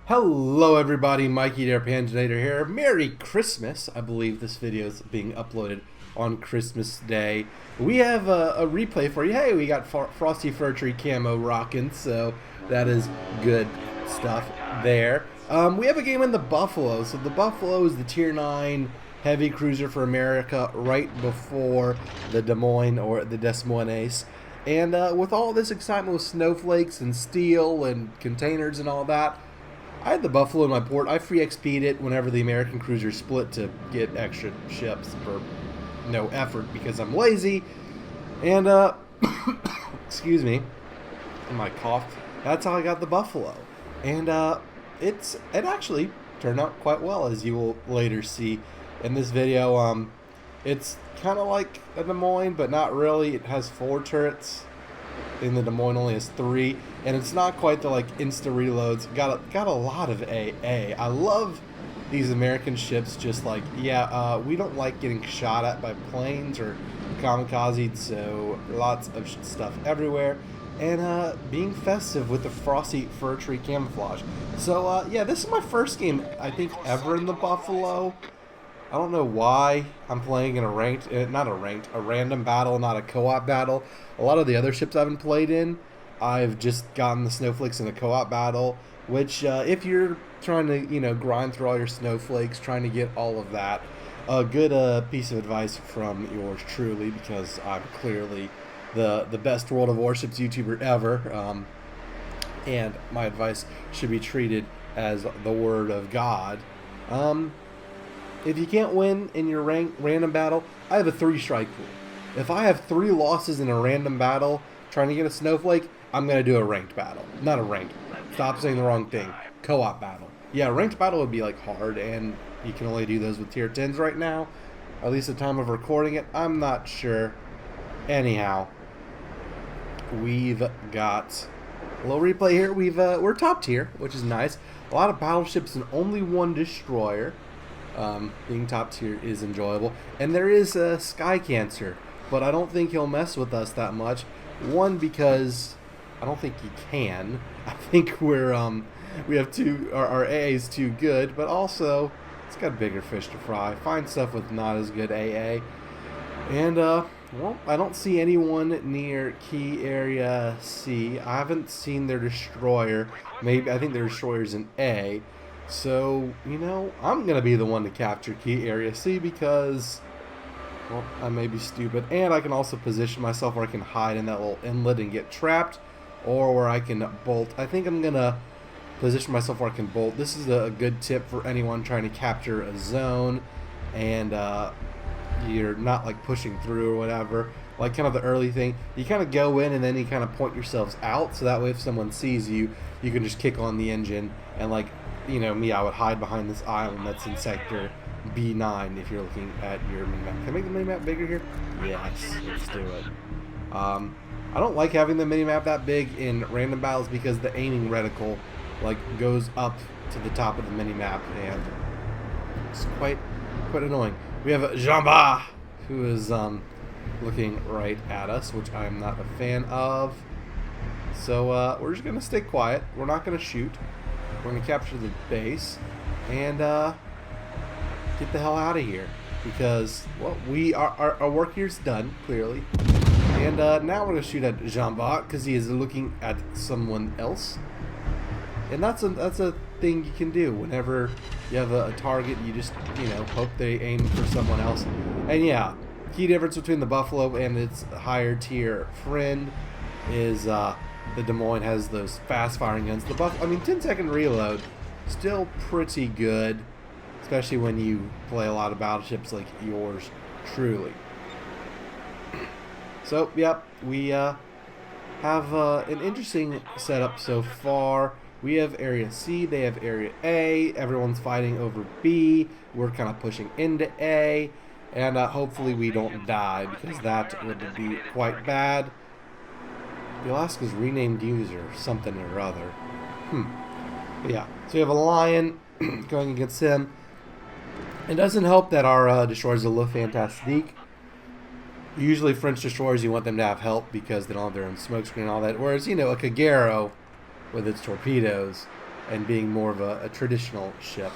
Hello everybody, Mikey there, Panzernator here. Merry Christmas. I believe this video is being uploaded on Christmas Day. We have a replay for you. Hey, we got Frosty Fir Tree camo rocking, so that is good stuff there. We have a game in the Buffalo. So the Buffalo is the Tier 9 heavy cruiser for America right before the Des Moines or the Des Moines. And with all this excitement with snowflakes and steel and containers and all that, I had the Buffalo in my port. I free XP'd it whenever the American cruisers split to get extra ships for no effort because I'm lazy. And, excuse me, my cough. That's how I got the Buffalo. And it actually turned out quite well, as you will later see in this video. It's kind of like a Des Moines, but not really. It has 4 turrets. In the Des Moines only has 3, and it's not quite the like insta reloads. Got a lot of AA. I love these American ships. Just like we don't like getting shot at by planes or kamikazes, so lots of stuff everywhere, and being festive with the Frosty Fir Tree camouflage. So this is my first game I think ever in the Buffalo. I don't know why I'm playing in a random battle, not a co-op battle. A lot of the other ships I've been played in, I've just gotten the snowflakes in a co-op battle, which if you're trying to, grind through all your snowflakes, trying to get all of that, a good piece of advice from yours truly, because I'm clearly the best World of Warships YouTuber ever, and my advice should be treated as the word of God. If you can't win in your random battle, I have a 3-strike rule. If I have 3 losses in a random battle trying to get a snowflake, I'm going to do a ranked battle. Not a ranked. Stop saying the wrong thing. Co-op battle. Yeah, ranked battle would be like hard, and you can only do those with tier 10s right now. At least at the time of recording it. I'm not sure. Anyhow, we've got a little replay here. We're top tier, which is nice. A lot of battleships and only 1 destroyer. Being top tier is enjoyable, and there is a Sky Cancer, but I don't think he'll mess with us that much. One, because I don't think he can. I think we have our AA is too good, but also it's got bigger fish to fry. Find stuff with not as good AA, and I don't see anyone near Key Area C. I haven't seen their destroyer. Maybe I think their destroyer's in A. So, I'm going to be the one to capture Key Area C because, well, I may be stupid. And I can also position myself where I can hide in that little inlet and get trapped. Or where I can bolt. I think I'm going to position myself where I can bolt. This is a good tip for anyone trying to capture a zone. And you're not like pushing through or whatever. Like kind of the early thing. You kind of go in and then you kind of point yourselves out. So that way if someone sees you, you can just kick on the engine and like... me, I would hide behind this island that's in sector B9 if you're looking at your minimap. Can I make the minimap bigger here? Yes, let's do it. I don't like having the minimap that big in random battles because the aiming reticle goes up to the top of the minimap and it's quite annoying. We have Jean-Ba who is looking right at us, which I'm not a fan of. So we're just gonna stay quiet. We're not gonna shoot. We're going to capture the base and get the hell out of here because, well, our work here's done, clearly. And now we're going to shoot at Jean-Bart because he is looking at someone else. And that's a thing you can do whenever you have a target. You just, hope they aim for someone else. And yeah, key difference between the Buffalo and its higher tier friend is... the Des Moines has those fast-firing guns. The 10-second reload, still pretty good, especially when you play a lot of battleships like yours truly. So, yep, we have an interesting setup so far. We have Area C, they have Area A, everyone's fighting over B, we're kind of pushing into A, and hopefully we don't die, because that would be quite bad. The Alaska's renamed user, something or other. Yeah, so we have a Lion going against him. It doesn't help that our destroyers are Le Fantastique. Usually French destroyers, you want them to have help because they don't have their own smokescreen and all that. Whereas, a Kagero with its torpedoes and being more of a traditional ship.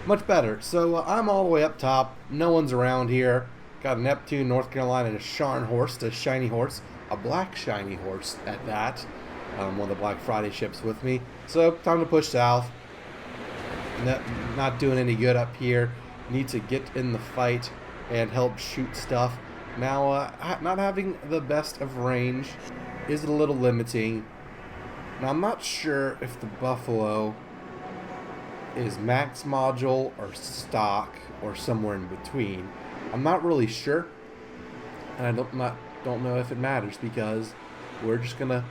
Much better. So I'm all the way up top. No one's around here. Got a Neptune, North Carolina, and a Scharnhorst, a shiny horse, a black shiny horse at that. One of the Black Friday ships with me. So time to push south. Not doing any good up here. Need to get in the fight and help shoot stuff. Now, not having the best of range is a little limiting. Now, I'm not sure if the Buffalo is max module or stock or somewhere in between. I'm not really sure, and I don't know if it matters, because we're just gonna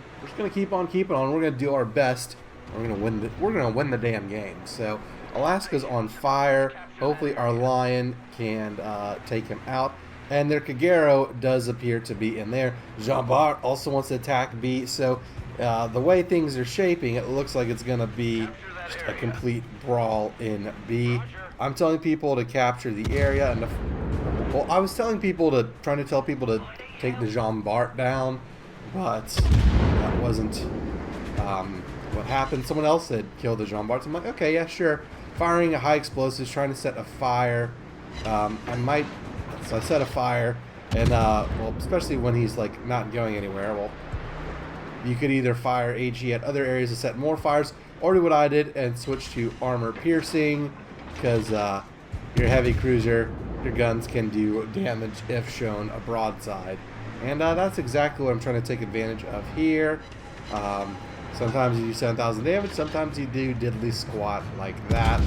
keep on keeping on. We're gonna do our best. We're gonna win the damn game. So Alaska's on fire. Hopefully our Lion can take him out. And their Kagero does appear to be in there. Jean Bart also wants to attack B. So the way things are shaping, it looks like it's gonna be just a complete brawl in B. I'm telling people to capture the area, and well, I was trying to tell people to take the Jean Bart down, but that wasn't what happened. Someone else had killed the Jean Bart. So I'm like, okay, yeah, sure. Firing a high explosives, trying to set a fire. So I set a fire, and well, especially when he's like not going anywhere. Well, you could either fire AG at other areas to set more fires, or do what I did and switch to armor piercing, because your heavy cruiser, your guns can do damage if shown a broadside. And that's exactly what I'm trying to take advantage of here. Sometimes you do 7,000 damage, sometimes you do diddly squat like that.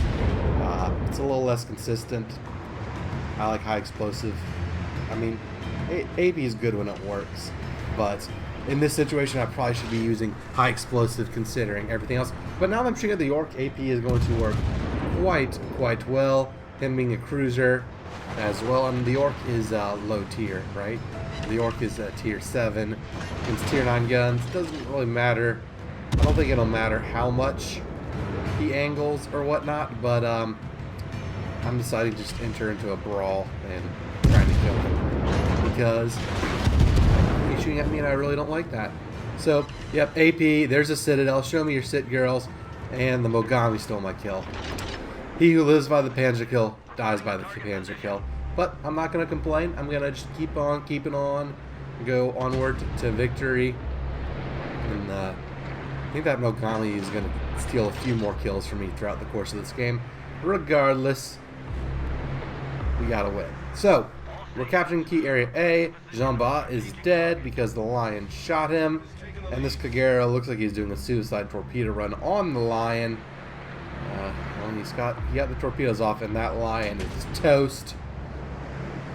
It's a little less consistent. I like high explosive. I mean, AP is good when it works, but in this situation I probably should be using high explosive considering everything else. But now that I'm shooting at the York, AP is going to work quite well. Him being a cruiser as well, and the York is low tier, right? The York is tier 7. It's tier 9 guns. Doesn't really matter. I don't think it'll matter how much he angles or whatnot, but I'm deciding to just enter into a brawl and trying to kill him, because he's shooting at me and I really don't like that. So, yep, AP, there's a Citadel. Show me your Cit girls. And the Mogami stole my kill. He who lives by the Panzer kill dies by the Panzer kill. But I'm not going to complain. I'm going to just keep on keeping on, go onward to victory. And I think that Mogami is going to steal a few more kills from me throughout the course of this game. Regardless, we got to win. So, we're capturing key area A. Jean-Bart is dead because the Lion shot him. And this Kagero looks like he's doing a suicide torpedo run on the Lion. Well, he got the torpedoes off, and that Lion is toast.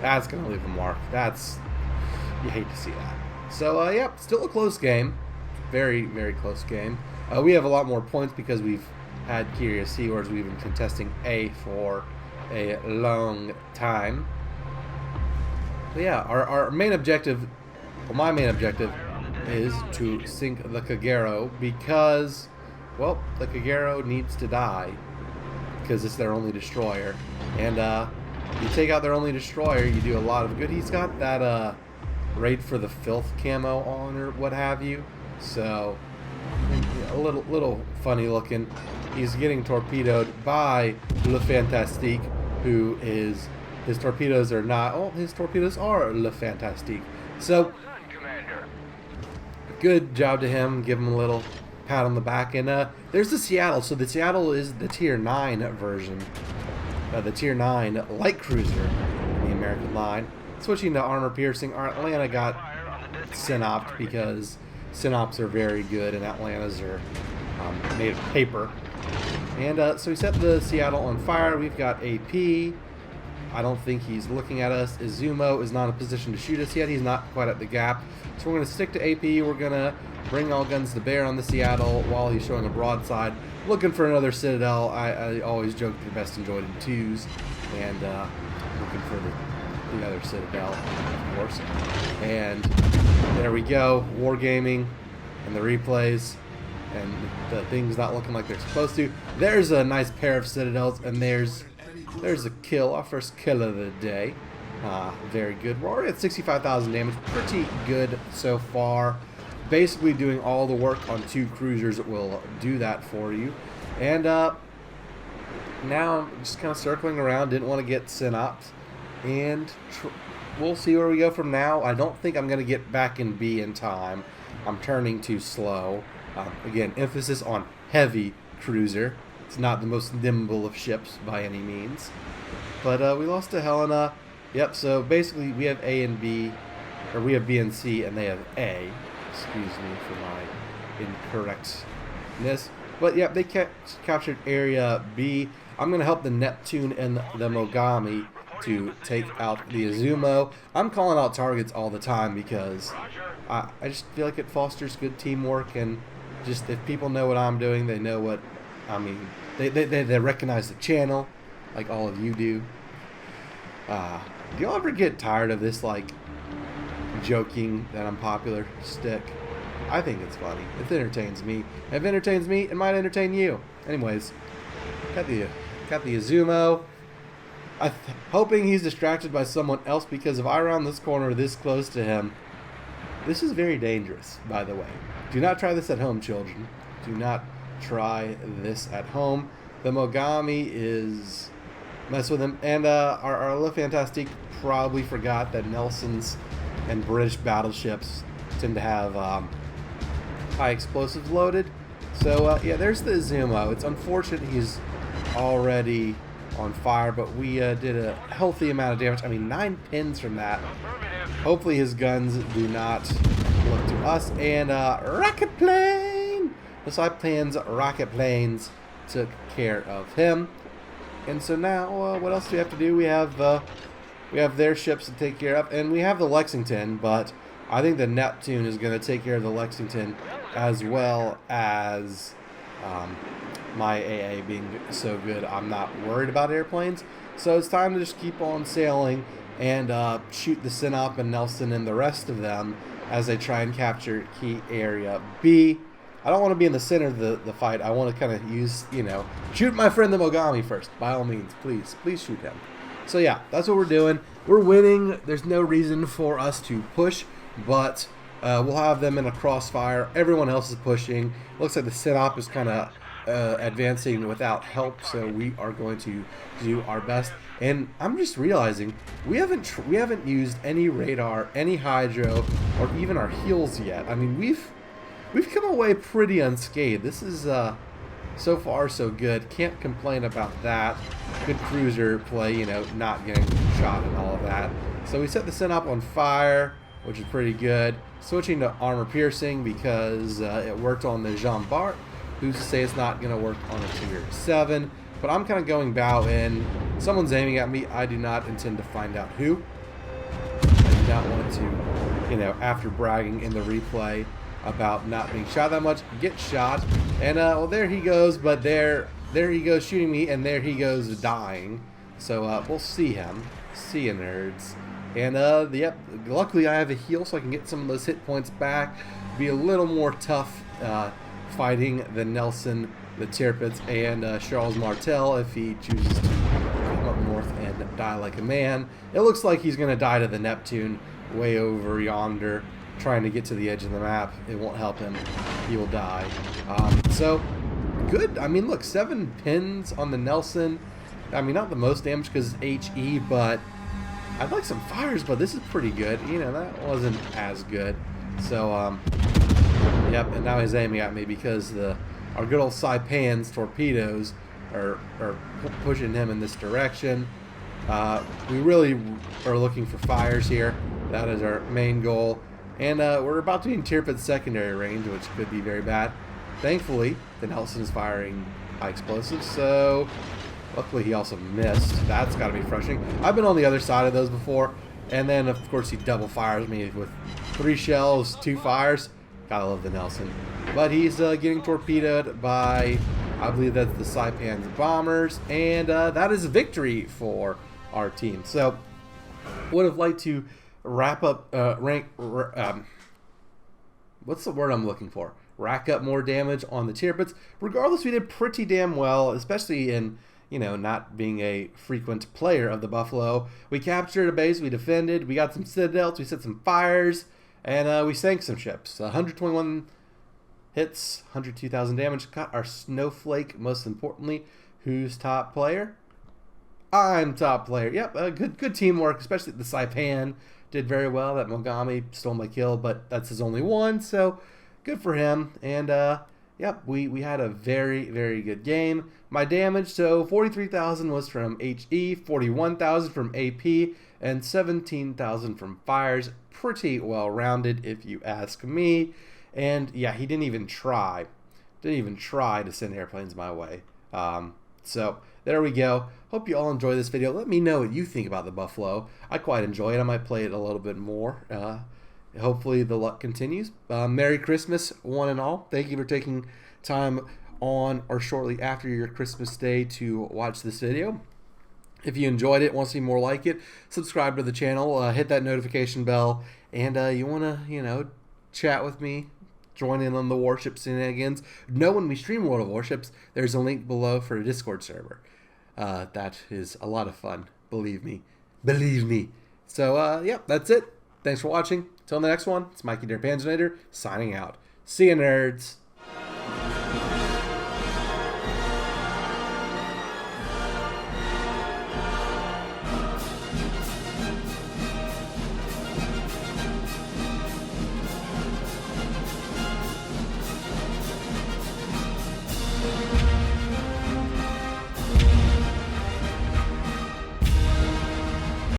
That's going to leave a mark. You hate to see that. So, yep, still a close game. Very, very close game. We have a lot more points because we've had Curious Seawards. We've been contesting A for a long time. But yeah, our main objective, well, my main objective, is to sink the Kagero, because, well, the Kagero needs to die because it's their only destroyer. And you take out their only destroyer, you do a lot of good. He's got that Raid for the Filth camo on, or what have you. So a little funny looking. He's getting torpedoed by Le Fantastique, who is, his torpedoes are not, oh, his torpedoes are Le Fantastique. So good job to him. Give him a little pat on the back. And there's the Seattle. So the Seattle is the tier 9 version, the tier 9 light cruiser in the American line. Switching to armor piercing, our Atlanta got Synopt because Synops are very good and Atlantas are made of paper. And so we set the Seattle on fire. We've got AP. I don't think he's looking at us. Izumo is not in a position to shoot us yet. He's not quite at the gap. So we're going to stick to AP. We're going to bring all guns to bear on the Seattle while he's showing a broadside. Looking for another Citadel. I always joke the best enjoyed in twos. And looking for the other Citadel, of course. And there we go. Wargaming and the replays. And the things not looking like they're supposed to. There's a nice pair of Citadels. And there's a kill, our first kill of the day. Very good. We're already at 65,000 damage. Pretty good so far. basically doing all the work on 2 cruisers will do that for you. And now I'm just kind of circling around. Didn't want to get synops, and we'll see where we go from now. I don't think I'm going to get back in B in time. I'm turning too slow. Again, emphasis on heavy cruiser. It's not the most nimble of ships by any means. But we lost to Helena. Yep, so basically we have A and B, or we have B and C, and they have A. Excuse me for my incorrectness. But yeah, they captured area B. I'm going to help the Neptune and the Mogami to take out the Izumo. I'm calling out targets all the time because I just feel like it fosters good teamwork, and just if people know what I'm doing, they know what I mean. They recognize the channel, like all of you do. Do y'all ever get tired of this, like, joking that I'm popular stick? I think it's funny. It entertains me. If it entertains me, it might entertain you. Anyways, got the Izumo. Hoping he's distracted by someone else, because if I round this corner this close to him, this is very dangerous, by the way. Do not try this at home, children. Do not try this at home. The Mogami is mess with him. And our Le Fantastique probably forgot that Nelson's and British battleships tend to have high explosives loaded. So yeah, there's the Izumo. It's unfortunate he's already on fire, but we did a healthy amount of damage. I mean, 9 pins from that. Hopefully his guns do not look to us. And rocket plane! The Saipan's rocket planes took care of him. And so now, what else do we have to do? We have their ships to take care of, and we have the Lexington, but I think the Neptune is going to take care of the Lexington, as well as my AA being so good. I'm not worried about airplanes, so it's time to just keep on sailing and shoot the Sinop and Nelson and the rest of them as they try and capture key area B. I don't want to be in the center of the fight. I want to kind of use, shoot my friend the Mogami first. By all means, please shoot him. So yeah, that's what we're doing. We're winning. There's no reason for us to push, but we'll have them in a crossfire. Everyone else is pushing. Looks like the Sinop is kind of advancing without help, so we are going to do our best. And I'm just realizing we haven't used any radar, any hydro, or even our heels yet. I mean, we've come away pretty unscathed. This is so far so good. Can't complain about that. Good cruiser play, not getting shot and all of that. So we set the Sinop on fire, which is pretty good. Switching to armor piercing because it worked on the Jean Bart. Who's to say it's not going to work on a Tier 7? But I'm kind of going bow in. Someone's aiming at me. I do not intend to find out who. I do not want to, after bragging in the replay about not being shot that much, get shot. And well, there he goes, but there he goes shooting me, and there he goes dying. So we'll see him. See you, nerds. And yep, luckily I have a heal, so I can get some of those hit points back. Be a little more tough fighting the Nelson, the Tirpitz, and Charles Martel if he chooses to come up north and die like a man. It looks like he's going to die to the Neptune way over yonder, trying to get to the edge of the map. It won't help him. He will die. So, good. I mean, look, 7 pins on the Nelson. I mean, not the most damage because it's HE, but I'd like some fires, but this is pretty good. That wasn't as good. So, yep, and now he's aiming at me because our good old Saipan's torpedoes are pushing him in this direction. We really are looking for fires here. That is our main goal. And we're about to be in Tirpitz secondary range, which could be very bad. Thankfully, the Nelson is firing high explosives, so luckily he also missed. That's got to be frustrating. I've been on the other side of those before, and then, of course, he double fires me with 3 shells, 2 fires. Gotta love the Nelson. But he's getting torpedoed by, I believe that's the Saipan's bombers, and that is a victory for our team. So, would have liked to wrap up, what's the word I'm looking for? Rack up more damage on the Tirpitz. Regardless, we did pretty damn well, especially in, not being a frequent player of the Buffalo. We captured a base, we defended, we got some citadels, we set some fires, And we sank some ships. 121 hits, 102,000 damage. Got our Snowflake, most importantly. Who's top player? I'm top player. Yep, good teamwork, especially the Saipan did very well. That Mogami stole my kill, but that's his only one, so good for him. And yep, we had a very, very good game. My damage, so 43,000 was from HE, 41,000 from AP, and 17,000 from fires. Pretty well rounded, if you ask me. And yeah, he didn't even try to send airplanes my way. So there we go. Hope you all enjoy this video. Let me know what you think about the Buffalo. I quite enjoy it. I might play it a little bit more. Hopefully the luck continues. Merry Christmas, one and all. Thank you for taking time on or shortly after your Christmas day to watch this video. If you enjoyed it, want to see more like it, subscribe to the channel, hit that notification bell, and you want to, chat with me, join in on the Warship shenanigans. Know when we stream World of Warships, there's a link below for a Discord server. That is a lot of fun, believe me. Believe me. So, yep, that's it. Thanks for watching. Till the next one, it's Mikey Panzernator signing out. See you, nerds.